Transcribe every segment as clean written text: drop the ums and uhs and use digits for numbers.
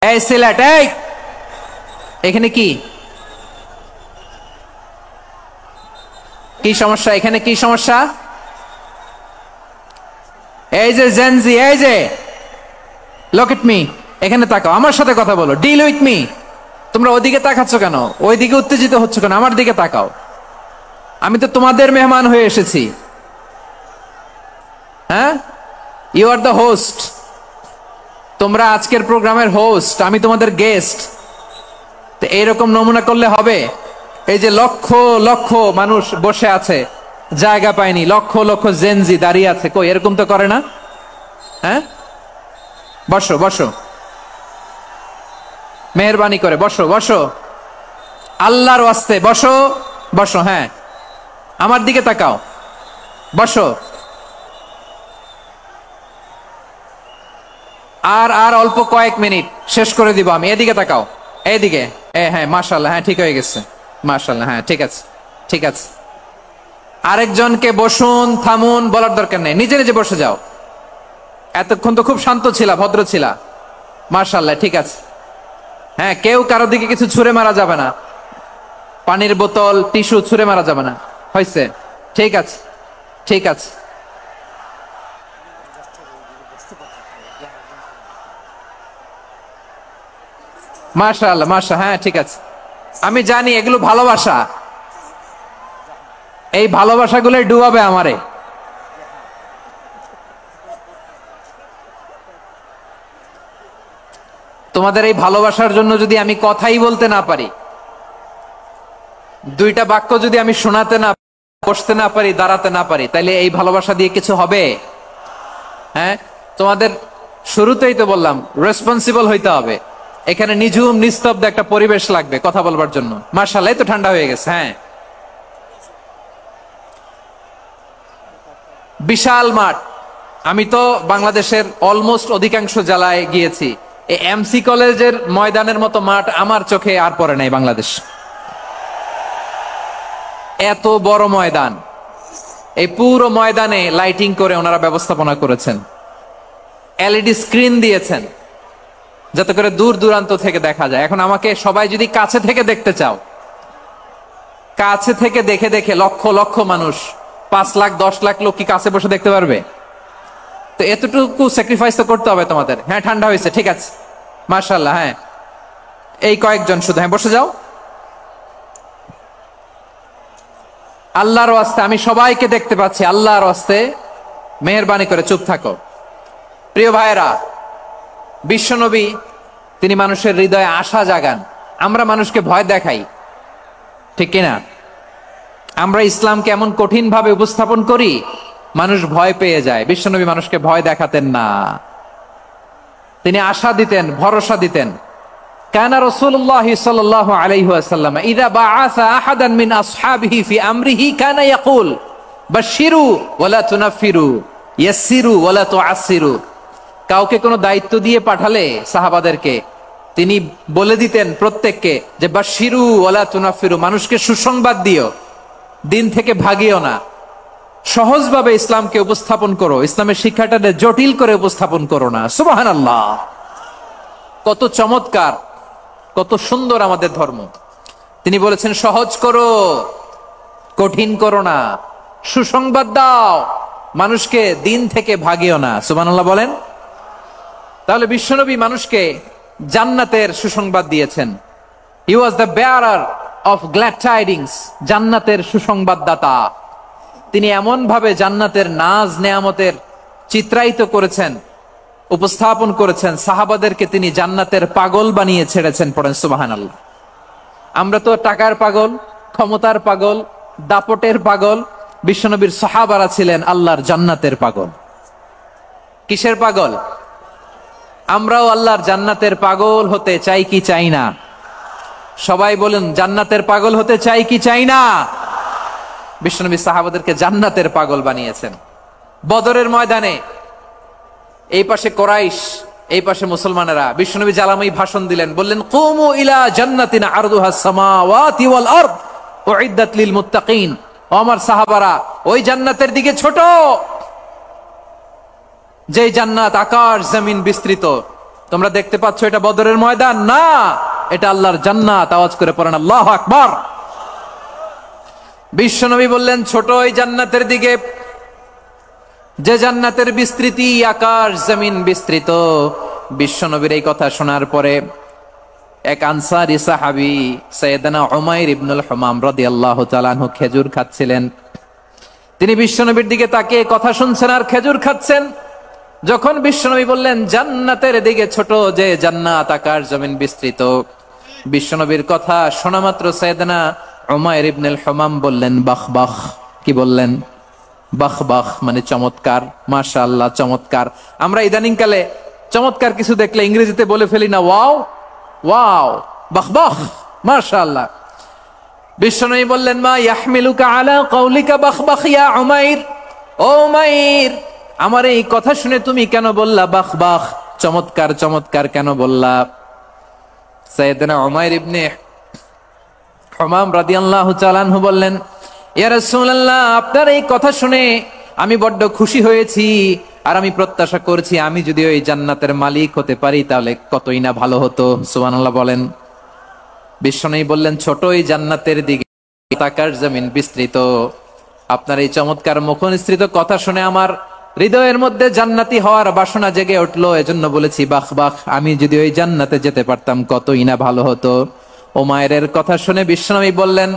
এই সিলেট, এখানে কি কি সমস্যা? এখানে কি সমস্যা? এই যে জেনজি, এই যে লুক এট মি, এখানে তাকাও, আমার সাথে কথা বলো, ডিল উইথ মি। তোমরা ওইদিকে তাকাচ্ছ কেন? ওইদিকে উত্তেজিত হচ্ছ কেন? আমার দিকে তাকাও। আমি তো তোমাদের মেহমান হয়ে এসেছি। হ্যাঁ, ইউ আর দ্য হোস্ট। তোমরা আজকের প্রোগ্রামের হোস্ট, আমি তোমাদের গেস্ট। তো এইরকম নমুনা করলে হবে? এই যে লক্ষ লক্ষ মানুষ বসে আছে, জায়গা পায়নি, লক্ষ লক্ষ জেনজি দাঁড়িয়ে আছে, কই এরকম তো করে না? হ্যাঁ, বসো বসো, মেহরবানি করে বসো বসো, আল্লাহর ওয়াস্তে বসো বসো। হ্যাঁ, আমার দিকে তাকাও, বসো। আর আর অল্প কয়েক মিনিট, শেষ করে দিব আমি। এদিকে তাকাও, এইদিকে। হ্যাঁ, মাশাআল্লাহ, হ্যাঁ ঠিক হয়ে গেছে, মাশাআল্লাহ, হ্যাঁ ঠিক আছে, ঠিক আছে। আরেকজনকে বসুন, থামুন বলার দরকার নেই, নিজে নিজে বসে যাও। এতক্ষণ তো খুব শান্ত ছিলা, ভদ্র ছিলা, মাশাআল্লাহ, ঠিক আছে। হ্যাঁ, কেউ কারো দিকে কিছু ছুঁড়ে মারা যাবে না, পানির বোতল, টিস্যু ছুঁড়ে মারা যাবে না, হয়েছে? ঠিক আছে, ঠিক আছে। মাশাআল্লাহ, হ্যাঁ ঠিক আছে। আমি জানি এগুলো ভালোবাসা, এই ভালোবাসাগুলোই ডুবাবে আমারে। তোমাদের এই ভালোবাসার জন্য যদি আমি কথাই বলতে না পারি, দুইটা বাক্য যদি আমি শোনাতে না, বসতে না পারি, দাঁড়াতে না পারি, তাহলে এই ভালোবাসা দিয়ে কিছু হবে? হ্যাঁ, তোমাদের শুরুতেই তো বললাম রেসপন্সিবল হইতে হবে। এখানে নিঝুম নিস্তব্ধ একটা পরিবেশ লাগবে কথা বলবার জন্য। মাশাআল্লাহ, তো ঠান্ডা হয়ে গেছে। হ্যাঁ, বিশাল মাঠ। আমি তো বাংলাদেশের অলমোস্ট অধিকাংশ জেলায় গিয়েছি, এই এমসি কলেজের ময়দানের মতো মাঠ আমার চোখে আর পড়ে নাই বাংলাদেশ। এত বড় ময়দান, এই পুরো ময়দানে লাইটিং করে ওনারা ব্যবস্থাপনা করেছেন, এলইডি স্ক্রিন দিয়েছেন যাতে করে দূর দূরান্ত থেকে দেখা যায়। এখন আমাকে সবাই যদি কাছে থেকে দেখতে চাও, কাছে থেকে দেখে দেখে লক্ষ লক্ষ মানুষ, 5 লাখ 10 লাখ লোক কি কাছে বসে দেখতে পারবে? তো এতটুকু স্যাক্রিফাইস তো করতে হবে তোমাদের। হ্যাঁ, ঠান্ডা হয়েছে, ঠিক আছে, মাশাআল্লাহ। হ্যাঁ, এই কয়েকজন শুধু, হ্যাঁ বসে যাও। আল্লাহর ওয়াস্তে আমি সবাইকে দেখতে পাচ্ছি, আল্লাহর ওয়াস্তে মেহেরবানি করে চুপ থাকো। প্রিয় ভাইয়েরা, বিশ্বনবী তিনি মানুষের হৃদয়ে আশা জাগান। আমরা মানুষকে ভয় দেখাই, ঠিক কিনা? আমরা ইসলামকে এমন কঠিন ভাবে উপস্থাপন করি, মানুষ ভয় পেয়ে যায়। বিশ্বনবী মানুষকে ভয় দেখাতেন না, তিনি আশা দিতেন, ভরসা দিতেন। কানা রাসূলুল্লাহ সাল্লাল্লাহু আলাইহি ওয়াসাল্লাম ইযা বাআসা আহাদান মিন আসহাবিহি ফি আমরিহি কানা ইয়াকুল বাশশিরু ওয়ালা তুনাফিরু ইয়াসসিরু ওয়ালা তুআসসিরু। কাউকে কোনো দায়িত্ব দিয়ে পাঠালে সাহাবাদেরকে তিনি বলে দিতেন প্রত্যেককে যে বাশশিরু ওয়ালা তুনাফিরু, মানুষকে সুসংবাদ দিও, দিন থেকে ভাগিও না। সহজভাবে ইসলামকে উপস্থাপন করো, ইসলামের শিক্ষাটাকে জটিল করে উপস্থাপন করো না। সুবহানাল্লাহ, কত চমৎকার, কত সুন্দর আমাদের ধর্ম। তিনি বলেছেন সহজ করো, কঠিন করো না, সুসংবাদ দাও, মানুষকে দিন থেকে ভাগিও না। সুবহানাল্লাহ বলেন। তাহলে বিশ্বনবী মানুষকে জান্নাতের সুসংবাদ দিয়েছেন। He was the bearer of glad tidings, জান্নাতের সুসংবাদদাতা। তিনি এমন ভাবে জান্নাতের নাজ নেয়ামতের চিত্রায়িত করেছেন, উপস্থাপন করেছেন, সাহাবাদেরকে তিনি জান্নাতের পাগল বানিয়ে ছেড়েছেন। পড়েন সুবহানাল্লাহ। আমরা তো টাকার পাগল, ক্ষমতার পাগল, দাপটের পাগল। বিশ্বনবীর সাহাবারা ছিলেন আল্লাহর জান্নাতের পাগল। কিসের পাগল? আমরাও আল্লাহর জান্নাতের পাগল হতে চাই কি চাই না? সবাই বলেন, জান্নাতের পাগল হতে চাই কি চাই না? বিশ্বনবী সাহাবাদেরকে জান্নাতের পাগল বানিয়েছেন। বদরের ময়দানে এই পাশে কোরাইশ, এই পাশে মুসলমানেরা। বিশ্বনবী জালামাই ভাষণ দিলেন, বললেন কুমু ইলা জান্নাতিন আরদুহাস সামাওয়াতি ওয়াল আরদ উইদ্দাত লিল মুত্তাকিন। ও আমার সাহাবারা, ওই জান্নাতের দিকে ছোট, যে জান্নাত আকাশ জমিন বিস্তৃত, তোমরা দেখতে পাচ্ছ এটা বদরের ময়দান না, এটা আল্লাহর জান্নাত। আওয়াজ করে পড়েন আল্লাহু আকবার। বিশ্বনবী বললেন ছোট ওই জান্নাতের দিকে, যে জান্নাতের বিস্তৃতি আকাশ জমিন বিস্তৃত। বিশ্বনবীর এই কথা শোনার পরে এক আনসারী সাহাবী সাইয়েদনা উমাইর ইবনুল হুমাম রাদিয়াল্লাহু তাআলা আনহু খেজুর খাচ্ছিলেন। তিনি বিশ্বনবীর দিকে তাকিয়ে কথা শুনছেন আর খেজুর খাচ্ছেন। যখন বিশ্বনবী বললেন জান্নাতের দিকে ছোট যে জান্নাত আকাশ জমিন বিস্তৃত, বিশ্বনবীর কথা শোনা মাত্র সাইয়েদনা উমাইর ইবনুল হুমাম বললেন বাহ বাহ। কি বললেন? বাহ বাহ মানে চমৎকার, মাশাআল্লাহ চমৎকার। আমরা ইদানিং কালে চমৎকার কিছু দেখলে ইংরেজিতে বলে ফেলি না ওয়াও ওয়াও, বাহ বাহ মাশাআল্লাহ। বিশ্বনবী বললেন মা ইয়াহমিলুকা আলা কাউলিকা বাহ বাহ ইয়া উমাইর। ও উমাইর, আমার এই কথা শুনে তুমি কেন বললা বাহ বাহ, চমৎকার চমৎকার কেন বললা? সাইয়েদনা উমাইর ইবনে হুমাম রাদিয়াল্লাহু তাআলা আনহু বললেন ইয়া রাসূলুল্লাহ, আপনার এই কথা শুনে আমি বড্ড খুশি হয়েছি, আর আমি প্রত্যাশা করছি আমি যদি ওই জান্নাতের মালিক হতে পারি তাহলে কতই না ভালো হতো। সুবহানাল্লাহ বলেন। বিশ্বনবী বললেন ছোট ওই জান্নাতের দিকে আকাশ জমিন বিস্তৃত। আপনার এই চমৎকার মুখনিসৃত কথা শুনে আমার হৃদয়ের মধ্যে জান্নাতি হওয়ার বাসনা জেগে উঠলো, এজন্য বলেছি বাহ বাহ, আমি যদি ওই জান্নাতে যেতে পারতাম কতই না ভালো হতো। উমাইরের কথা শুনে বিশ্বনবী বললেন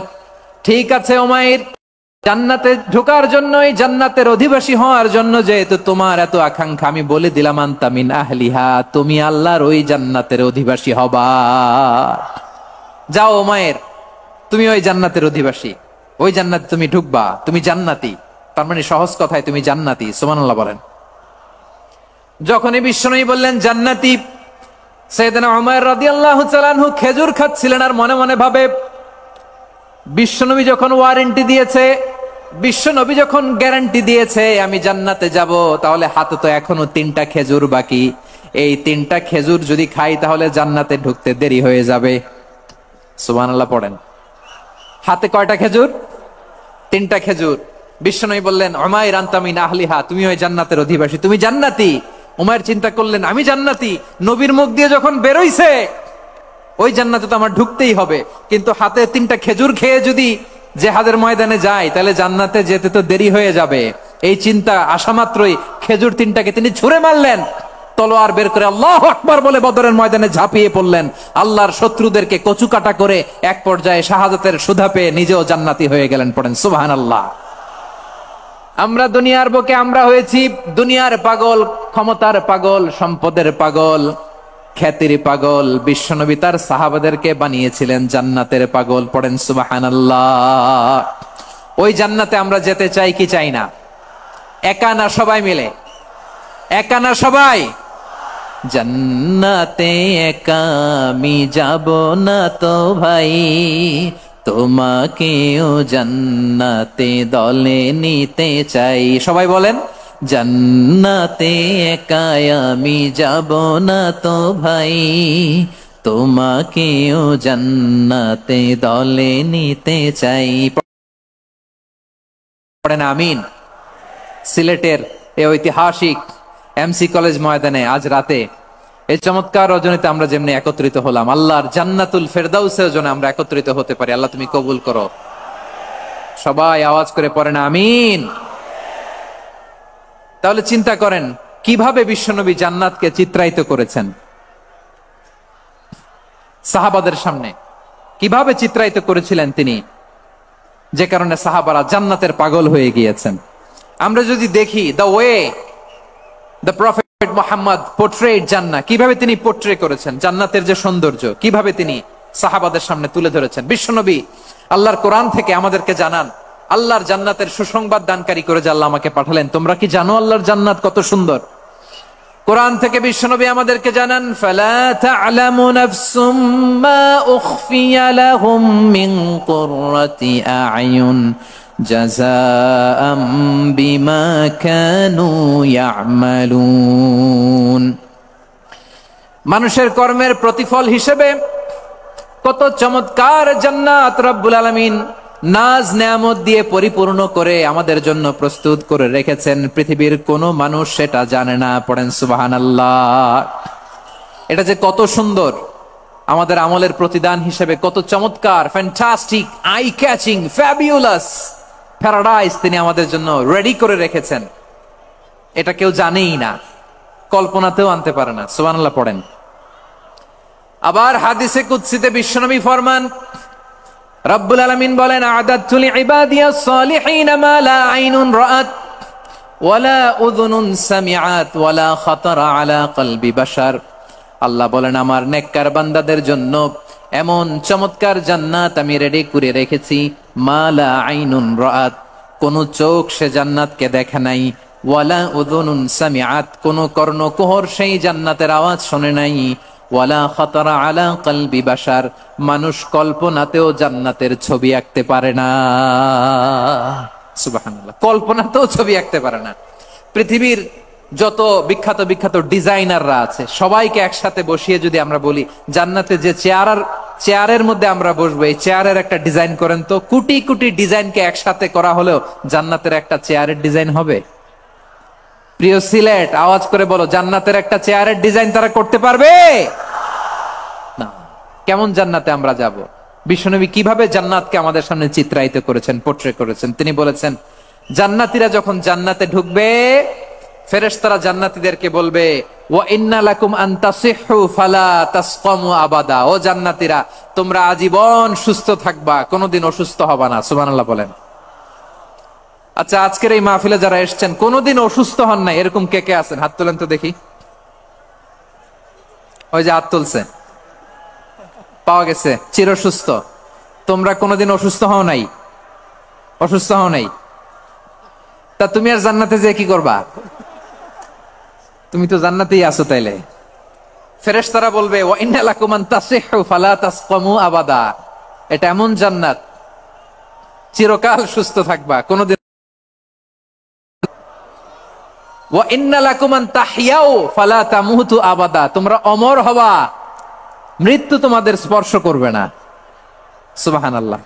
ঠিক আছে উমাইর, জান্নাতে ঢোকার জন্য, এই জান্নাতের অধিবাসী হওয়ার জন্য যেহেতু তোমার এত আকাঙ্ক্ষা, আমি বলে দিলাম আনতা মিন আহলিহা, তুমি আল্লাহর ওই জান্নাতের অধিবাসী হবা। যাও উমাইর, তুমি ওই জান্নাতের অধিবাসী, ওই জান্নাতে তুমি ঢুকবা, তুমি জান্নাতি। তার মানে সহজ কথায় তুমি জান্নাতি। সুবহানাল্লাহ বলেন। যখনই বিশ্বনবী বললেন জান্নাতি, সাইয়েদনা উমাইর রাদিয়াল্লাহু তাআলা আনহু খেজুর খাচ্ছিলেন আর মনে মনে ভাবে বিশ্বনবী যখন ওয়ারেন্টি দিয়েছে, বিশ্বনবী যখন গ্যারান্টি দিয়েছে আমি জান্নাতে যাব, তাহলে হাতে তো এখনো 3টা খেজুর বাকি। এই 3টা খেজুর যদি খাই তাহলে জান্নাতে ঢুকতে দেরি হয়ে যাবে। সুবহানাল্লাহ পড়েন। হাতে কয়টা খেজুর? 3টা খেজুর। বিশ্বনবী বললেন উমাইর আনতা মিন আহলিহা, তুমি ওই জান্নাতের অধিবাসী, তুমি জান্নাতি। উমাইর চিন্তা করলেন আমি জান্নাতি, নবীর মুখ দিয়ে যখন বেরোইছে ওই জান্নাতে তো আমার ঢুকতেই হবে, কিন্তু হাতে 3টা খেজুর খেয়ে যদি জিহাদের ময়দানে যাই তাহলে জান্নাতে যেতে তো দেরি হয়ে যাবে। এই চিন্তা আসা মাত্রই খেজুর 3টাকে তিনি ছুঁড়ে মারলেন, তলোয়ার বের করে আল্লাহু আকবার বলে বদরের ময়দানে ঝাঁপিয়ে পড়লেন। আল্লাহর শত্রুদেরকে কচুকাটা করে এক পর্যায়ে শাহাদাতের সুধা পেয়ে নিজেও জান্নাতি হয়ে গেলেন। পড়েন সুবহানাল্লাহ। আমরা দুনিয়ার বুকে আমরা হয়েছি দুনিয়ার পাগল, ক্ষমতার পাগল, সম্পদের পাগল, খ্যাতির পাগল। বিশ্বনবী তার সাহাবাদেরকে বানিয়েছিলেন জান্নাতের পাগল। পড়েন সুবহানাল্লাহ। ওই জান্নাতে আমরা যেতে চাই কি চাই না? একা না সবাই মিলে? একা না সবাই? জান্নাতে একা আমি যাব না তো ভাই, তোমাকেও জান্নাতে দলে নিতে চাই। সবাই বলেন জান্নাতে একা আমি যাব না তো ভাই, তোমাকেও জান্নাতে দলে নিতে চাই। পড়েন আমিন। সিলেটের এই ঐতিহাসিক এমসি কলেজ ময়দানে আজ রাতে এই চমৎকার রজনীতে আমরা যেমনি একত্রিত হলাম, আল্লাহর জান্নাতুল ফেরদাউসের জন্য আমরা একত্রিত হতে পারি। আল্লাহ তুমি কবুল করো। সবাই আওয়াজ করে পড়েন আমিন। তাহলে চিন্তা করেন কিভাবে বিশ্বনবী জান্নাতকে চিত্রায়িত করেছেন সাহাবাদের সামনে, কিভাবে চিত্রায়িত করেছিলেন তিনি, যে কারণে সাহাবারা জান্নাতের পাগল হয়ে গিয়েছেন। আমরা যদি দেখি the way the prophet Muhammad portrait জান্নাত, কিভাবে তিনি পোর্ট্রে করেছেন জান্নাতের যে সৌন্দর্য, কিভাবে তিনি সাহাবাদের সামনে তুলে ধরেছেন। বিশ্বনবী আল্লাহর কোরআন থেকে আমাদেরকে জানান আল্লাহর জান্নাতের সুসংবাদ দানকারী করে যে আল্লাহ আমাকে পাঠালেন। তোমরা কি জানো আল্লাহর জান্নাত কত সুন্দর? কোরআন থেকে বিশ্বনবী আমাদেরকে জানান ফালা তা'লামু নাফসুম মা উখফিয়া লাহুম মিন কুররাতি আ'য়ুন জাযাআম বিমা কানু ইয়া'মালুন। মানুষের কর্মের প্রতিফল হিসেবে কত চমৎকার জান্নাত রব্বুল আলামিন নাজ নেয়ামত দিয়ে পরিপূর্ণ করে আমাদের জন্য প্রস্তুত করে রেখেছেন। পৃথিবীর কোনো মানুষ সেটা জানে না। পড়েন সুবহানাল্লাহ। এটা যে কত সুন্দর, আমাদের আমলের প্রতিদান হিসেবে কত চমৎকার, fantastic, eye catching, fabulous paradise তিনি আমাদের জন্য রেডি করে রেখেছেন, এটা কেউ জানেই না, কল্পনাতেও আনতে পারে না। সুবহানাল্লাহ পড়েন। আবার হাদিসে কুদসিতে বিশ্বনবী ফরমান, রব্বুল আলামিন বলেন, আ'দাতু লিইবাদিয়াস সালিহিন মা লা আইনুন রাআত ওয়ালা উযুনুন সামিআত ওয়ালা খাতারা আলা কলবি বাশার। আল্লাহ বলেন, আমার নেককার বান্দাদের জন্য এমন চমৎকার জান্নাত আমি রেডি করে রেখেছি, মা লা আইনুন রাআত, কোন চোখ সে জান্নাতকে দেখে নাই, ওয়ালা উযুনুন সামিআত, কোন কর্ণকুহর সেই জান্নাতের আওয়াজ শোনে নাই, ওয়ালা খাতারা আলা কলবি বাশার, মানুষ কল্পনাতেও জান্নাতের ছবি আঁকতে পারে না। সুবহানাল্লাহ, কল্পনাতেও ছবি আঁকতে পারে না। পৃথিবীর যত বিখ্যাত বিখ্যাত ডিজাইনাররা আছে সবাইকে একসাথে বসিয়ে যদি আমরা বলি জান্নাতে যে চেয়ারের মধ্যে আমরা বসবো, এই চেয়ারের একটা ডিজাইন করেন তো, কোটি কোটি ডিজাইনকে একসাথে করা হলেও জান্নাতের একটা চেয়ারের ডিজাইন হবে? প্রিয় সিলেট, আওয়াজ করে বলো, জান্নাতের একটা চেয়ারের ডিজাইন তারা করতে পারবে না। কেমন জান্নাতে আমরা যাব? বিশ্বনবী কিভাবে জান্নাতকে আমাদের সামনে চিত্রায়িত করেছেন, পোট্রে করেছেন। তিনি বলেছেন, জান্নাতীরা যখন জান্নাতে ঢুকবে, ফেরেশতারা জান্নাতীদেরকে বলবে, ওয়া ইন্না লাকুম আন তাসিহু ফালা তাসকামু আবাদা, ও জান্নাতীরা তোমরা আজীবন সুস্থ থাকবা, কোনোদিন অসুস্থ হবা না। সুবহানাল্লাহ বলেন। আচ্ছা, আজকের এই মাহফিলে যারা এসেছেন কোনোদিন অসুস্থ হন নাই, এরকম কে কে আছেন? হাত তোলেন তো দেখি। ওই যে হাত তুলছে, পাওয়া গেছে, চির সুস্থ। তোমরা কোনোদিন অসুস্থ হও নাই? অসুস্থ হও নাই? তা তুমি আর জান্নাতে যে কি করবা? তুমি তো জান্নাতেই আছো তাইলে। ফেরেশতারা বলবে, ওয়া ইন্না লাকুম আন তাসিহু ফালা তাসকামু আবাদা, এটা এমন জান্নাত চিরকাল সুস্থ থাকবা, কোনোদিন। ওয়া ইন্না লাকুম আন তাহইয়াউ ফালা তামুতু আবাদা, তোমরা অমর হবা, মৃত্যু তোমাদের স্পর্শ করবে না। সুবহানাল্লাহ।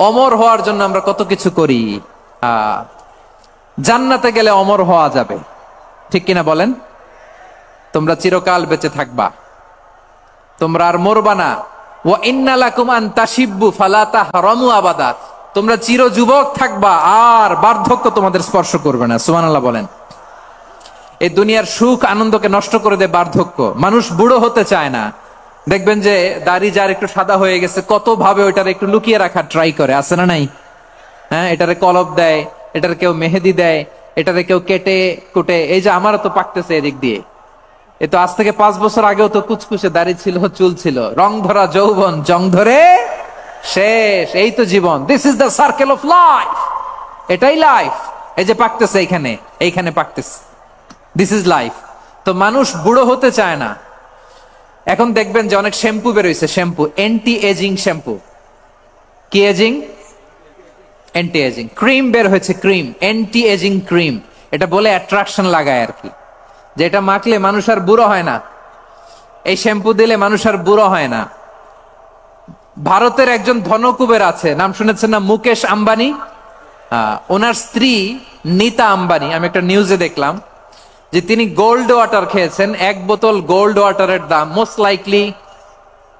অমর হওয়ার জন্য আমরা কত কিছু করি। জান্নাতে গেলে অমর হওয়া যাবে, ঠিক কিনা বলেন? তোমরা চিরকাল বেঁচে থাকবা, তোমরা আর মরবা না। ওয়া ইন্না লাকুম আন তাশিব্বু ফালা তাহরামু আবাদা, তোমরা চির যুবক থাকবা, আর বার্ধক্য তোমাদের স্পর্শ করবে না। সুবহানাল্লাহ বলেন। এই দুনিয়ার সুখ আনন্দকে নষ্ট করে দেয় বার্ধক্য। মানুষ বুড়ো হতে চায় না। দেখবেন যে দাড়ি যার একটু সাদা হয়ে গেছে, কত ভাবে ওইটার একটু লুকিয়ে রাখার ট্রাই করে, আছে না নাই? হ্যাঁ, এটারে কলপ দেয়, এটার কেউ মেহেদি দেয়, এটারে কেউ কেটে কুটে। এই যে আমারও তো পাকতেছে এদিক দিয়ে, এ তো আজ থেকে 5 বছর আগেও তো কুচকুচে দাড়ি ছিল, চুল ছিল, রং ধরা যৌবন জং ধরে শেষ। এই তো জীবন, this is the circle of life, এটাই লাইফ। এই যে পাকতেছে এইখানে, এইখানে পাকতেছে, দিস ইজ লাইফ। তো মানুষ বুড়ো হতে চায় না। এখন দেখবেন যে অনেক শ্যাম্পু বেরোইছে, শ্যাম্পু, অ্যান্টি এজিং শ্যাম্পু। কি এজিং? Anti ageing. ক্রিম বের হয়েছে, ক্রিম, অ্যান্টি এজিং ক্রিম। এটা বলে অ্যাট্রাকশন লাগায় আর কি, যে এটা মাখলে মানুষ আর বুড়ো হয় না, এই শ্যাম্পু দিলে মানুষ আর বুড়ো হয় না। ভারতের একজন ধনকুবের আছে, নাম শুনেছেন না? মুকেশ আম্বানি। ওনার স্ত্রী নীতা আম্বানি, আমি একটা নিউজে দেখলাম যে তিনি গোল্ড ওয়াটার খেয়েছেন। এক বোতল গোল্ড ওয়াটারের দাম মোস্ট লাইকলি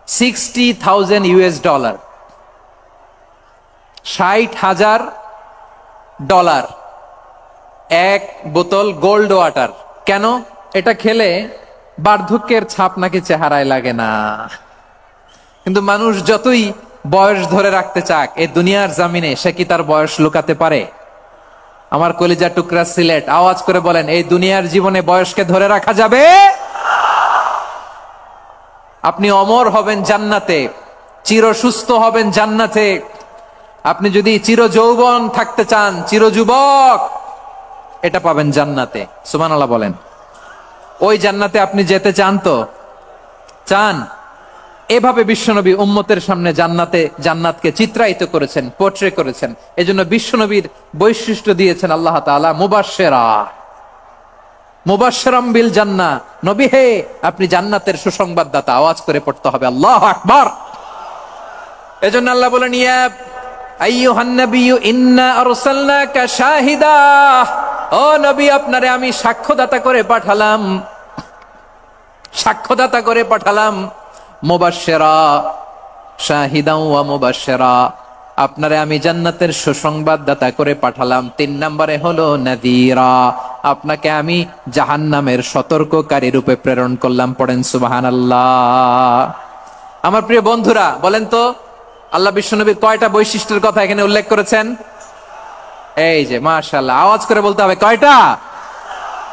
$60,000, $60,000 এক বোতল গোল্ড ওয়াটার। কেন? এটা খেলে বার্ধক্যের ছাপ নাকি চেহারায় লাগে না। কিন্তু মানুষ যতই বয়স ধরে রাখতে চাক এই দুনিয়ার জামিনে, সে কি তার বয়স লুকাতে পারে? আমার কলিজা টুকরা সিলেট, আওয়াজ করে বলেন, এই দুনিয়ার জীবনে বয়সকে ধরে রাখা যাবে? আপনি অমর হবেন জান্নাতে, চির সুস্থ হবেন জান্নাতে। আপনি যদি চির যৌবন থাকতে চান, চির যুবক, এটা পাবেন জান্নাতে। সুবহানাল্লাহ বলেন। ওই জান্নাতে আপনি যেতে চান তো? চান? এভাবে বিশ্বনবী উম্মতের সামনে জান্নাতকে চিত্রায়িত করেছেন, পোর্ট্রে করেছেন। এজন্য বিশ্বনবীর বৈশিষ্ট্য দিয়েছেন আল্লাহ তাআলা মুবাশশিরাম বিল জান্নাহ। নবী হে, আপনি জান্নাতের সুসংবাদদাতা। আওয়াজ করে পড়তে হবে আল্লাহু আকবার। এজন্য আল্লাহ বলেন, ইয়া আইয়ুহান নাবিয়্যু ইন্না আরসালনাকা শাহিদা, ও নবী আপনারে আমি সাক্ষ্যদাতা করে পাঠালাম। সাক্ষ্যদাতা করে পাঠালাম, মুবাশশিরা শাহিদান ওয়া মুবাশশিরা, আপনারে আমি জান্নাতের সুসংবাদদাতা করে পাঠালাম। 3 নম্বরে হলো নাযীরা, আপনাকে আমি জাহান্নামের সতর্ককারী রূপে প্রেরণ করলাম। পড়েন সুবহানাল্লাহ। আমার প্রিয় বন্ধুরা, বলেন তো আল্লাহ বিশ্বনবীর কয়টা বৈশিষ্ট্যের কথা এখানে উল্লেখ করেছেন? এই যে মাশাআল্লাহ, আওয়াজ করে বলতে হবে, কয়টা?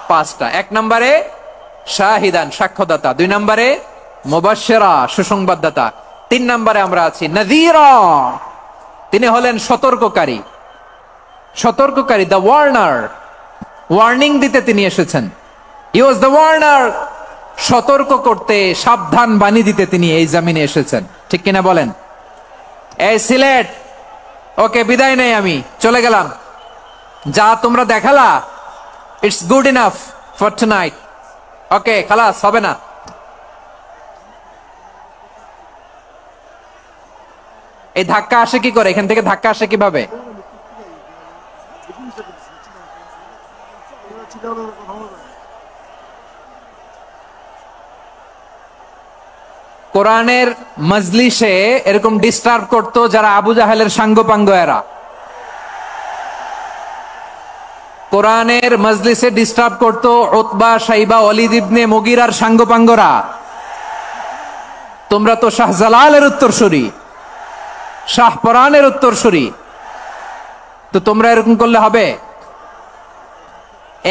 5টা। 1 নম্বরে শাহিদান, সাক্ষ্যদাতা। 2 নম্বরে মুবাশশিরা, সুসংবাদদাতা। 3 নম্বরে আমরা আছি নাযীরা, তিনি হলেন সতর্ককারী। সতর্ককারী, দ্য ওয়ার্নার, ওয়ার্নিং দিতে তিনি এসেছেন। হি ওয়াজ দ্য ওয়ার্নার, সতর্ক করতে, সাবধান বাণী দিতে তিনি এই জমিনে এসেছেন। ঠিক কিনা বলেন? এই সিলেট, ওকে বিদায় নেই, আমি চলে গেলাম। যা তোমরা দেখালা, it's good enough for tonight. Okay, খালাস, হবে না। এই ধাক্কা আসে কি করে? এখান থেকে ধাক্কা আসে কিভাবে? কোরআনের মজলিসে এরকম ডিস্টার্ব করতো যারা আবু জাহেলের সাঙ্গপাঙ্গ এরা। কোরআনের মজলিসে ডিস্টার্ব করতো উতবা, শাইবা, ওয়ালিদ ইবনে মুগিরার সাঙ্গপাঙ্গরা। তোমরা তো শাহজালালের উত্তরসূরি, শাহপরানের উত্তরসূরি, তো তোমরা এরকম করলে হবে?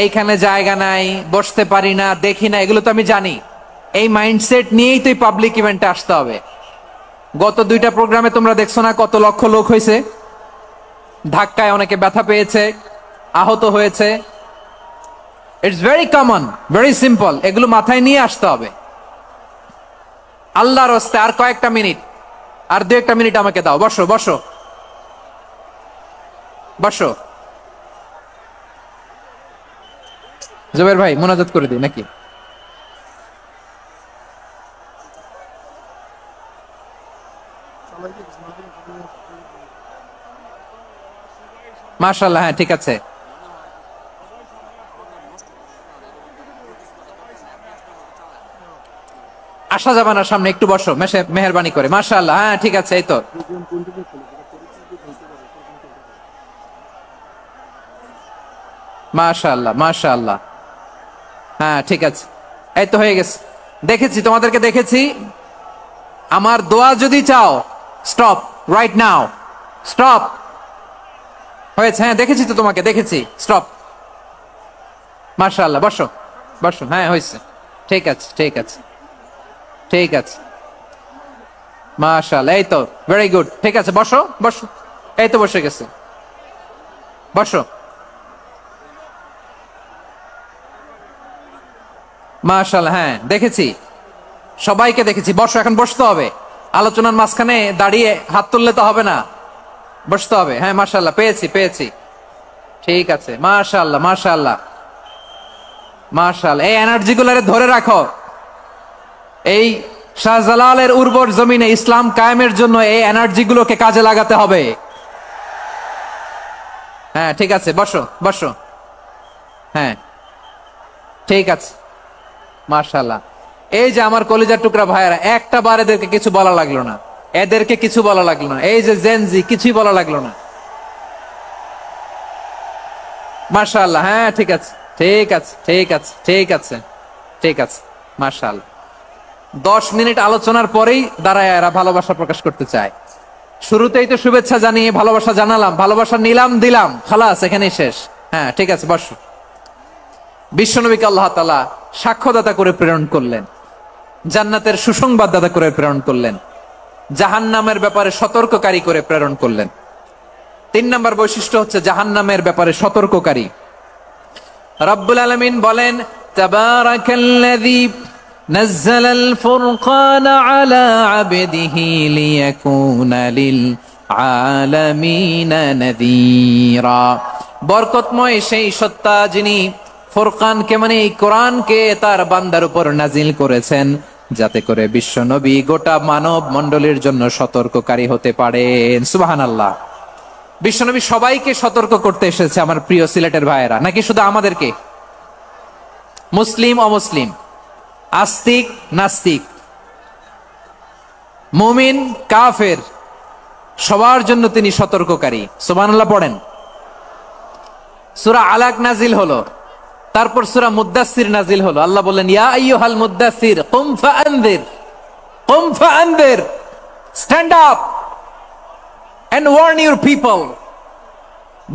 এইখানে জায়গা নাই, বসতে পারি না, দেখি না, এগুলো তো আমি জানি। এই মাইন্ডসেট নিয়েই তো পাবলিক ইভেন্টে আসতে হবে। গত 2টা প্রোগ্রামে তোমরা দেখছো না কত লক্ষ লোক হয়েছে? ধাক্কায় অনেকে ব্যথা পেয়েছে, আহত হয়েছে। It's very common, very simple. এগুলো মাথায় নিয়ে আসতে হবে। আল্লাহর রাস্তে আর কয়েকটা মিনিট, আর 2-1টা মিনিট আমাকে দাও। বসো বসো বসো। জুবাইর ভাই, মোনাজাত করে দিই নাকি? মাশাআল্লাহ, হ্যাঁ ঠিক আছে। আসা যাবে না সামনে, একটু বসো মেহেরবানি করে। মাশাআল্লাহ, হ্যাঁ ঠিক আছে। এই তো মাশাআল্লাহ, মাশাআল্লাহ, হ্যাঁ ঠিক আছে। এই তো হয়ে গেছে। দেখেছি, তোমাদেরকে দেখেছি। আমার দোয়া যদি চাও, স্টপ রাইট নাও, স্টপ। হয়েছে, হ্যাঁ দেখেছি তো, তোমাকে দেখেছি। স্টপ। মাশাআল্লাহ, বসো বসো। হ্যাঁ হয়েছে, ঠিক আছে ঠিক আছে ঠিক আছে। মাশাআল্লাহ, এই তো ভেরি গুড। ঠিক আছে, বসো বসো। এই তো বসে গেছে, বসো। মাশাআল্লাহ, হ্যাঁ দেখেছি, সবাইকে দেখেছি। বসো, এখন বসতে হবে। আলোচনার মাঝখানে দাঁড়িয়ে হাত তুললে তো হবে না, বসতে হবে। হ্যাঁ মাশাআল্লাহ, পেয়েছি পেয়েছি। ঠিক আছে, মাশাআল্লাহ মাশাআল্লাহ মাশাআল্লাহ। এই এনার্জি গুলারে ধরে রাখো। এই শাহজালালের উর্বর জমিনে ইসলাম কায়েমের জন্য এই এনার্জি গুলোকে কাজে লাগাতে হবে। হ্যাঁ ঠিক আছে, বসো বসো। হ্যাঁ ঠিক আছে, মাশাআল্লাহ। এই যে আমার কলিজার টুকরা ভাইয়েরা, একটা বার এদেরকে কিছু বলা লাগলো না, এদেরকে কিছু বলা লাগলো না। এই যে জেনজি, কিছুই বলা লাগলো না। মাশাআল্লাহ, হ্যাঁ ঠিক আছে ঠিক আছে ঠিক আছে ঠিক আছে ঠিক আছে। মাশাআল্লাহ। 10 মিনিট আলোচনার পরেই দাঁড়ায় এরা ভালোবাসা প্রকাশ করতে চায়। শুরুতেই তো শুভেচ্ছা জানিয়ে ভালোবাসা জানালাম, ভালোবাসা নিলাম, দিলাম, খালাস, এখানেই শেষ। হ্যাঁ ঠিক আছে, বসো। বিশ্বনবীকে আল্লাহ তাআলা সাক্ষ্যদাতা করে প্রেরণ করলেন, জান্নাতের সুসংবাদদাতা করে প্রেরণ করলেন, জাহান্নামের ব্যাপারে সতর্ককারী করে প্রেরণ করলেন। 3 নম্বর বৈশিষ্ট্য হচ্ছে জাহান্নামের ব্যাপারে সতর্ককারী। রব্বুল আলামিন বলেন, তাবারাকাল্লাযী নাযালাল ফুরকানা আলা আবদিহি লিয়াকুনা লিল আলামিনা নাযীরা। বরকতময় সেই সত্তা যিনি ফুরকানকে, মানে এই কোরআনকে তার বান্দার উপর নাজিল করেছেন, যাতে করে বিশ্ব নবী গোটা মানব মণ্ডলীর জন্য সতর্ককারী হতে পারেন। সুবহানাল্লাহ। বিশ্বনবী সবাইকে সতর্ক করতে এসেছে, আমার প্রিয় সিলেটের ভাইয়েরা, নাকি শুধু আমাদেরকে? মুসলিম অমুসলিম আস্তিক নাস্তিক, মুমিন কাফের, সবার জন্য তিনি সতর্ককারী। সুবহানাল্লাহ পড়েন। সূরা আলাক নাজিল হলো, তারপর সূরা মুদ্দাসসির নাজিল হলো। আল্লাহ বললেন, ইয়া আইয়ুহাল মুদ্দাসসির কুম ফাআনযির, কুম ফাআনযির, stand up and warn your people.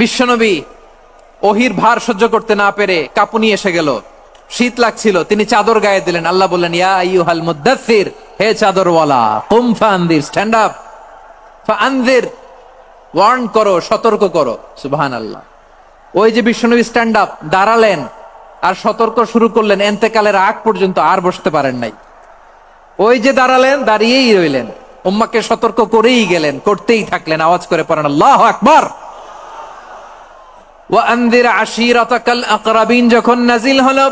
বিশ্বনবী ওহির ভার সহ্য করতে না পেরে কাঁপুনি এসে গেল, শীত লাগছিল, তিনি চাদর গায়ে দিলেন। আল্লাহ বললেন, ইয়া আইয়ুহাল মুদ্দাসসির, হে চাদরওয়ালা, কুম ফাআনযির, স্ট্যান্ড আপ, ফাআনযির, ওয়ার্ন করো, সতর্ক করো। সুবহানাল্লাহ। ওই যে বিশ্বনবী স্ট্যান্ড আপ, দাঁড়ালেন আর সতর্ক শুরু করলেন, এন্তেকালের আগ পর্যন্ত আর বসতে পারেন নাই। ওই যে দাঁড়ালেন, দাঁড়িয়েই রইলেন, উম্মাকে সতর্ক করেই গেলেন, করতেই থাকলেন। আওয়াজ করে পড়েন আল্লাহু আকবার। ওয়া আনযির আশীরাতাকাল আকরাবিন যখন নাজিল হলো,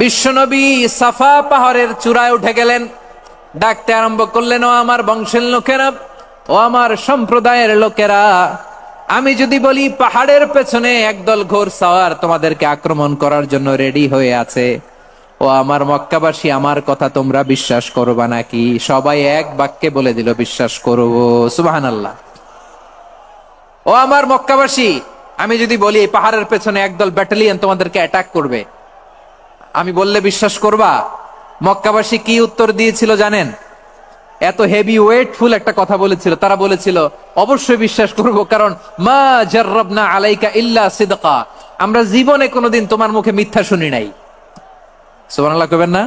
বিশ্বনবী সাফা পাহাড়ের চূড়ায় উঠে গেলেন, ডাকতে আরম্ভ করলেন, ও আমার বংশের লোকেরা, ও আমার সম্প্রদায়ের লোকেরা, আমি যদি বলি পাহাড়ের পেছনে একদল ঘোড়সাওয়ার তোমাদেরকে আক্রমণ করার জন্য রেডি হয়ে আছে, ও আমার মক্কাবাসী, আমার কথা তোমরা বিশ্বাস করবা নাকি? সবাই এক বাক্যে বলে দিল, বিশ্বাস করব। সুবহানাল্লাহ। ও আমার মক্কাবাসী, আমি যদি বলি এই পাহাড়ের পেছনে একদল ব্যাটালিয়ন তোমাদেরকে অ্যাটাক করবে, আমি বললে বিশ্বাস করবা? মক্কাবাসী কি উত্তর দিয়েছিল জানেন? এত হেভি ওয়েটফুল একটা কথা বলেছিল। তারা বলেছিল, অবশ্যই বিশ্বাস করব, কারণ মা জাররাবনা আলাইকা ইল্লা সিদকা, আমরা জীবনে কোনোদিন তোমার মুখে মিথ্যা শুনি নাই। সুবহানাল্লাহ কইবেন না?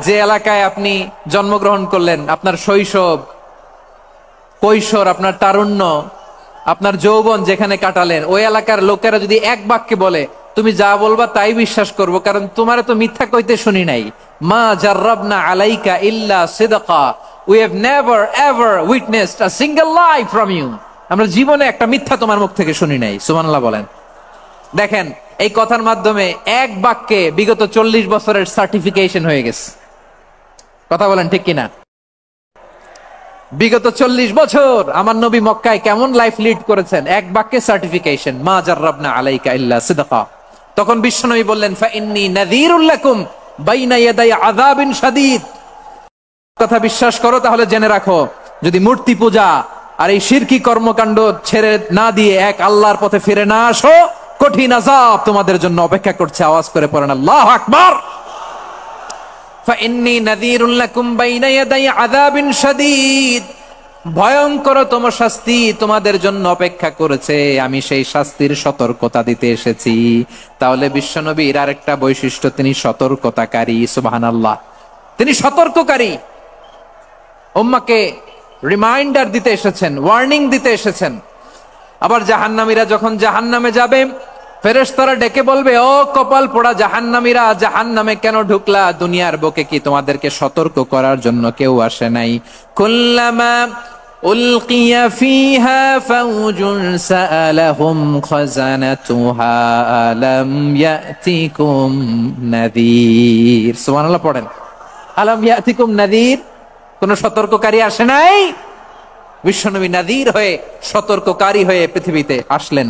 যে এলাকায় আপনি জন্মগ্রহণ করলেন, আপনার শৈশব, কৈশোর, আপনার তারুণ্য, আপনার যৌবন যেখানে কাটালেন, ওই এলাকার লোকেরা যদি এক বাক্যে বলে তুমি যা বলবা তাই বিশ্বাস করব, কারণ তোমারে তো মিথ্যা কইতে শুনি নাই। মা জাররাবনা আলাইকা ইল্লা সিদকা, we have never ever witnessed a single lie from you, আমরা জীবনে একটা মিথ্যা তোমার মুখ থেকে শুনি নাই। সুবহানাল্লাহ বলেন। দেখেন, এই কথার মাধ্যমে এক বাক্যে বিগত 40 বছরের সার্টিফিকেশন হয়ে গেছে। কথা বলেন ঠিক কিনা? বিগত 40 বছর আমার নবী মক্কায় কেমন লাইফ লিড করেছেন, এক বাক্যে সার্টিফিকেশন, মা জাররাবনা আলাইকা ইল্লা সিদকা। তখন বিশ্বনবী বললেন, ফাইন্নী নাযীরুল লাকুম বাইনা ইয়াদাই আযাবিন শাদীদ। কথা বিশ্বাস করো, তাহলে জেনে রাখো, যদি মূর্তি পূজা আর এই শিরকি কর্মকাণ্ড ছেড়ে না দিয়ে এক আল্লাহর পথে ফিরে না আসো, কঠিন আযাব তোমাদের জন্য অপেক্ষা করছে। আওয়াজ করে পড়েন আল্লাহু আকবার। ফাইন্নী নাযীরুল লাকুম বাইনা ইয়াদাই আযাবিন শাদীদ, ভয়ঙ্করতম শাস্তি তোমাদের জন্য অপেক্ষা করেছে, আমি সেই শাস্তির সতর্কতা দিতে এসেছি। তাহলে বিশ্বনবীর আরেকটা বৈশিষ্ট্য, তিনি সতর্কতাকারী। সুবহানাল্লাহ। তিনি সতর্ককারী, উম্মাকে রিমাইন্ডার দিতে এসেছেন, ওয়ার্নিং দিতে এসেছেন। আবার জাহান্নামীরা যখন জাহান্নামে যাবে, ফেরেশতারা ডেকে বলবে, ও কপাল পোড়া জাহান্নামীরা, জাহান্নামে কেন ঢুকলা? দুনিয়ার বুকে কি তোমাদেরকে সতর্ক করার জন্য কেউ আসে নাই? কুল্লামা উলকিয়া ফিহা ফাউজুন সাআলাহুম খাযানাতুহা আলাম ইয়াতিকুম নাযীর। সুবহানাল্লাহ পড়েন। আলাম ইয়াতিকুম নাযীর, কোন সতর্ককারী আসে নাই? বিশ্বনবী নাযীর হয়ে, সতর্ককারী হয়ে পৃথিবীতে আসলেন।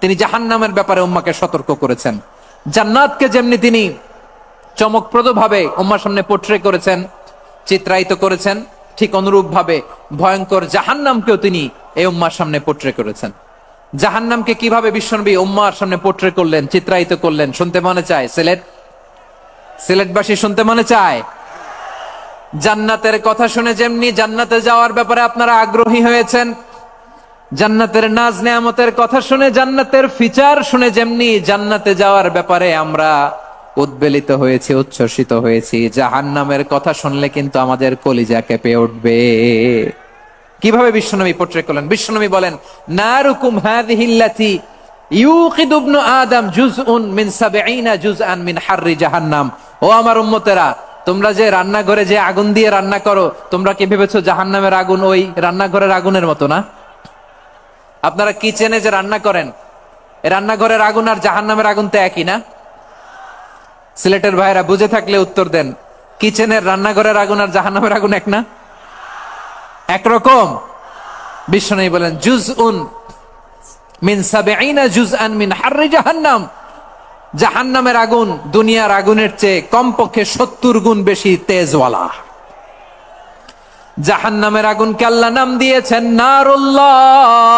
তিনি জাহান্নামের ব্যাপারে উম্মাকে সতর্ক করেছেন। জান্নাতকে যেমনি তিনি চমকপ্রদ ভাবে উম্মার সামনে পোট্রে করেছেন, চিত্রায়িত করেছেন, ঠিক অনুরূপ ভাবে ভয়ঙ্কর জাহান্নামকেও তিনি এই উম্মার সামনে পোট্রে করেছেন। জাহান্নামকে কিভাবে বিশ্বনবী উম্মার সামনে পোট্রে করলেন, চিত্রায়িত করলেন, শুনতে মনে চায়? সিলেটবাসী শুনতে মনে চায়? জান্নাতের কথা শুনে যেমনি জান্নাতে যাওয়ার ব্যাপারে আপনারা আগ্রহী হয়েছেন, জান্নাতের নাজ নেয়ামতের কথা শুনে, জান্নাতের ফিচার শুনে যেমনি জান্নাতে যাওয়ার ব্যাপারে আমরা উদ্বেলিত হয়েছি, উচ্ছ্বসিত হয়েছি, জাহান্নামের কথা শুনলে কিন্তু আমাদের কলিজা কেঁপে উঠবে। কিভাবে বিশ্বনবী পোট্রে করলেন? বিশ্বনবী বলেন, নারুকুম হাযিহিল্লাতী ইউকিদু ইবনু আদম জুজউন মিন ৭০ জুজআন মিন হাররি জাহান্নাম। ও আমার উম্মতেরা, তোমরা যে রান্নাঘরে যে আগুন দিয়ে রান্না করো, তোমরা কি ভেবেছো জাহান্নামের আগুন ওই রান্নাঘরের আগুনের মতো না? আপনারা কিচেনে যে রান্না করেন, রান্নাঘরের আগুন আর জাহান্নামের আগুন তো একই না? সিলেটের ভাইরা বুঝে থাকলে উত্তর দেন, কিচেনের রান্নাঘরের আগুন আর জাহান্নামের আগুন এক না? একরকম? বিশ্বনবী বলেন, জুজউন মিন ৭০ জুজআন মিন হাররি জাহান্নাম, জাহান্নামের আগুন দুনিয়ার আগুনের চেয়ে কমপক্ষে 70 গুণ বেশি তেজওয়ালা। জাহান্নামের আগুনকে আল্লাহ নাম দিয়েছেন নারুল্লাহ।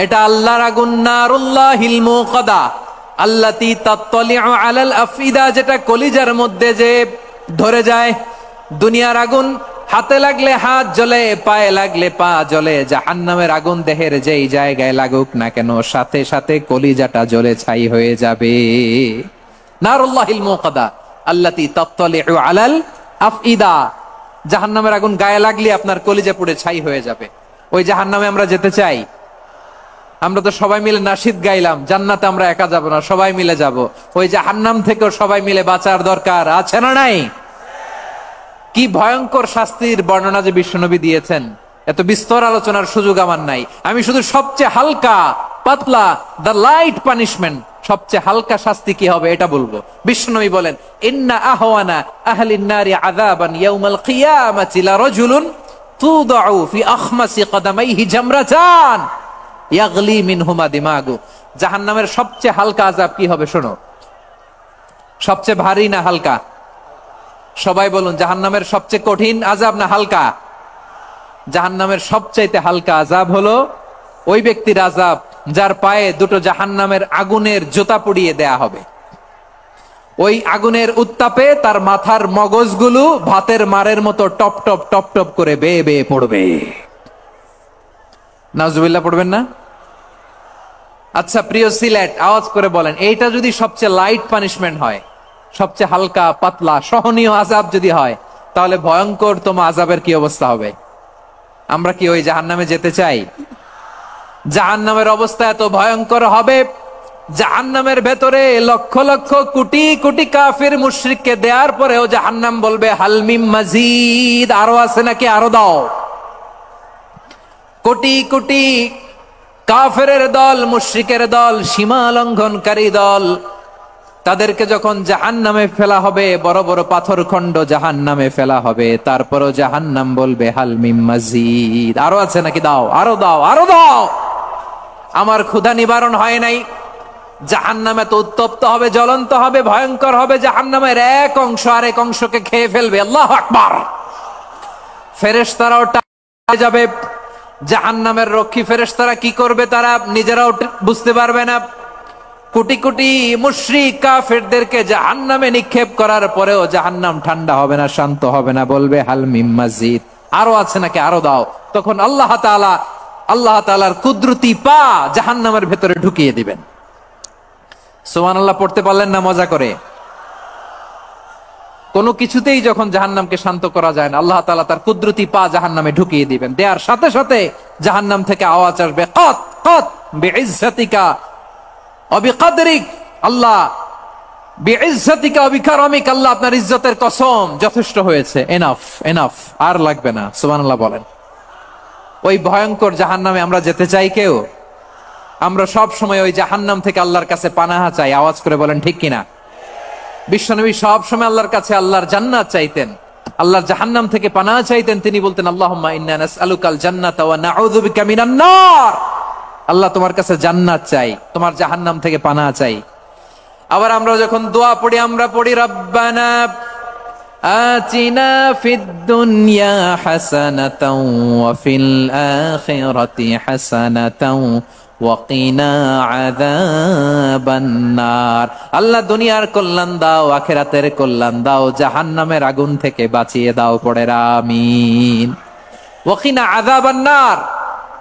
এটা আল্লাহর আগুন, নারুল্লাহিল মুকাদা আল্লাতী তাত্তালিউ আলাল আফিদা, যেটা কলিজার মধ্যে যে ধরে যায়। দুনিয়ার আগুন হাতে লাগলে হাত জ্বলে, পায়ে লাগলে পা জ্বলে। জাহান্নামের আগুন দেহের যেই জায়গায় লাগুক না কেন সাথে সাথে কলিজাটা জ্বলে ছাই হয়ে যাবে। নারুল্লাহিল মুকাদা আল্লাতী তাত্তালিউ আলাল আফিদা, জাহান্নামের আগুন গায়ে লাগলে আপনার কলিজা পুড়ে ছাই হয়ে যাবে। ওই জাহান্নামে আমরা যেতে চাই? আমরা তো সবাই মিলে নাশিদ গাইলাম, জান্নাতে আমরা একা যাব না, সবাই মিলে যাব। ওই জাহান্নাম থেকেও সবাই মিলে বাঁচার দরকার আছে না নাই? কি ভয়ঙ্কর শাস্তির বর্ণনা যে বিশ্বনবী দিয়েছেন, এত বিস্তর আলোচনার সুযোগ আমার নাই। আমি শুধু সবচেয়ে হালকা পাতলা, দ্য লাইট পানিশমেন্ট, সবচেয়ে হালকা শাস্তি কি হবে এটা বলবো। বিশ্বনবী বলেন, ইন্না আহওয়ানা আহলিন নারি আযাবান ইয়াউমাল কিয়ামাতি লারাজুলুন তুদাউ ফি আখমাসি কদামাইহি জামরাতান ইয়াগলি মিনহুমা দিমাগু। জাহান্নামের সবচেয়ে হালকা আযাব কি হবে শোনো। সবচেয়ে ভারী না হালকা? সবাই বলুন, জাহান্নামের সবচেয়ে কঠিন আযাব না হালকা? জাহান্নামের সবচাইতে হালকা আযাব হলো ওই ব্যক্তির আযাব যার পায়ে দুটো জাহান্নামের আগুনের জুতা পুড়িয়ে দেয়া হবে। ওই আগুনের উত্তাপে তার মাথার মগজগুলো ভাতের মারের মতো টপ টপ টপ টপ করে বেয়ে বেয়ে পড়বে। নাউজুবিল্লাহ পড়বেন না? আচ্ছা প্রিয় সিলেট, আওয়াজ করে বলেন, এইটা যদি সবচেয়ে লাইট পানিশমেন্ট হয়, সবচেয়ে হালকা পাতলা সহনীয় আযাব যদি হয়, তাহলে ভয়ঙ্করতম আযাবের কি অবস্থা হবে? আমরা কি ওই জাহান্নামে যেতে চাই? জাহান্নামের অবস্থা এত ভয়ঙ্কর হবে, জাহান্নামের ভেতরে লক্ষ লক্ষ কোটি কোটি কাফির মুশরিককে দেওয়ার পরেও জাহান্নাম বলবে হালমিম মাজিদ, আরো আছে নাকি, আরো দাও। কোটি কোটি কাফেরের দল, মুশরিকের দল, সীমা লঙ্ঘনকারী দল, তাদেরকে যখন জাহান্নামে ফেলা হবে, বড় বড় পাথর খণ্ড জাহান্নামে ফেলা হবে, তারপরও জাহান্নাম বলবে হাল মিম মাজিদ, আরো আছে নাকি, দাও, আরো দাও, আরো দাও। আমার ক্ষুধা নিবারণ হয় নাই। জাহান্নামে তো উত্তপ্ত হবে, জ্বলন্ত হবে, ভয়ঙ্কর হবে। জাহান্নামের এক অংশ আরেক অংশকে খেয়ে ফেলবে। আল্লাহু আকবার। ফেরেশতারাও যাবে। জাহান্নামের রক্ষী ফেরেশতারা কি করবে তারা নিজেরাও বুঝতে পারবে না। কোটি কোটি মুশরিক কাফেরদেরকে জাহান্নামে নিক্ষেপ করার পরেও জাহান্নাম ঠান্ডা হবে না, শান্ত হবে না, বলবে হাল মিম মাজিদ, আরো আছে নাকি, আরো দাও। তখন আল্লাহ তাআলার কুদরতি পা জাহান্নামের ভেতরে ঢুকিয়ে দিবেন। সুবহানাল্লাহ পড়তে পারলেন না মজা করে? কোনো কিছুতেই যখন জাহান্নামকে শান্ত করা যায় না, আল্লাহ তাআলা তার কুদরতি পা জাহান্নামে ঢুকিয়ে দিবেন। দেয়ার সাথে সাথে জাহান্নাম থেকে আওয়াজ আসবে, কাত কাত বিইজ্জাতিকা ওয়া বিকদরিক, আল্লাহ বিইজ্জাতিকা ওয়া বিকারামিক, আল্লাহ আপনার ইজ্জতের কসম, যথেষ্ট হয়েছে, এনাফ এনাফ, আর লাগবে না। সুবহানাল্লাহ বলেন। ওই ভয়ঙ্কর জাহান্নামে আমরা যেতে চাই কেউ? আমরা সব সময় ওই জাহান্নাম থেকে আল্লাহর কাছে পানাহা চাই। আওয়াজ করে বলেন ঠিক কিনা? বিশ্বনবী সব সময় আল্লাহর কাছে আল্লাহর জান্নাত চাইতেন, আল্লাহর জাহান্নাম থেকে পানাহা চাইতেন। তিনি বলতেন, আল্লাহুম্মা ইন্না নাসআলুকাল জান্নাতা ওয়া নাউযু বিকা মিনান নার। আল্লাহ তোমার কাছে জান্নাত চাই, তোমার জাহান্নাম থেকে পানাহা চাই। আবার আমরা যখন দোয়া পড়ি, আমরা পড়ি রব্বানা আতিনা ফিদ দুনিয়া হাসানাতাও ওয়া ফিল আখিরাতি হাসানাতাও ওয়া কিনা আযাবান নার। আল্লাহ দুনিয়ার কল্যাণ দাও, আখিরাতের কল্যাণ দাও, জাহান্নামের আগুন থেকে বাঁচিয়ে দাও, পড়ে আমিন। ওয়া কিনা আযাবান নার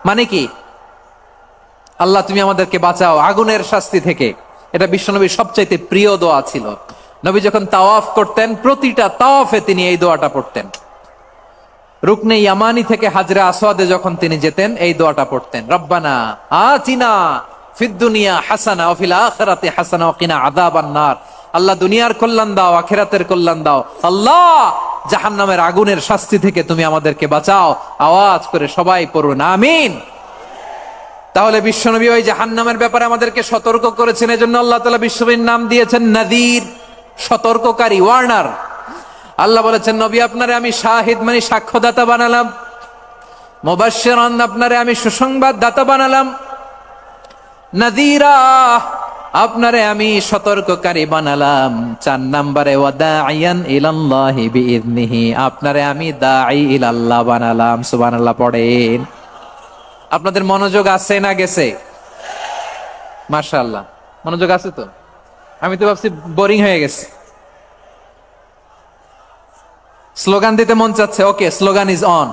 মানে কি? আল্লাহ তুমি আমাদেরকে বাঁচাও আগুনের শাস্তি থেকে। এটা বিশ্বনবীর সবচাইতে প্রিয় দোয়া ছিল। নবী যখন তাওয়াফ করতেন, প্রতিটা তাওয়াফে তিনি এই দোয়াটা পড়তেন। রুকনে ইয়ামানি থেকে হাজরে আসওয়াদে যখন তিনি যেতেন, এই দোয়াটা পড়তেন, রব্বানা আতিনা ফিদ দুনিয়া হাসানা ওয়া ফিল আখিরাতি হাসানা ওয়া কিনা আযাবান নার। আল্লাহ দুনিয়ার কল্যাণ দাও, আখিরাতের কল্যাণ দাও। আল্লাহ জাহান্নামের আগুনের শাস্তি থেকে তুমি আমাদেরকে বাঁচাও। আওয়াজ করে সবাই পড়ুন আমিন। তাহলে বিশ্বনবী ওই জাহান্নামের ব্যাপারে আমাদেরকে সতর্ক করেছেন। এজন্য আল্লাহ তাআলা বিশ্বনবীর নাম দিয়েছেন নাযীর, সতর্ককারী, ওয়ার্নার। আল্লাহ বলেছেন, নবী আপনারে আমি শাহিদ মানে সাক্ষ্যদাতা বানালাম, মুবাশশিরান আপনারে আমি সুসংবাদ দাতা বানালাম, নাযীরা আপনারে আমি সতর্ককারী বানালাম। 4 নম্বরে ওয়াদাইয়ান ইলাল্লাহি বিইذনিহি, আপনারে আমি দাঈ ইলাল্লাহ বানালাম। সুবহানাল্লাহ পড়েন। আপনাদের মনোযোগ আছে না গেছে? মাশাআল্লাহ, মনোযোগ আছে তো? আমি তো ভাবছি বোরিং হয়ে গেছে। স্লোগান দিতে মন চাচ্ছে। ওকে, স্লোগান ইজ অন।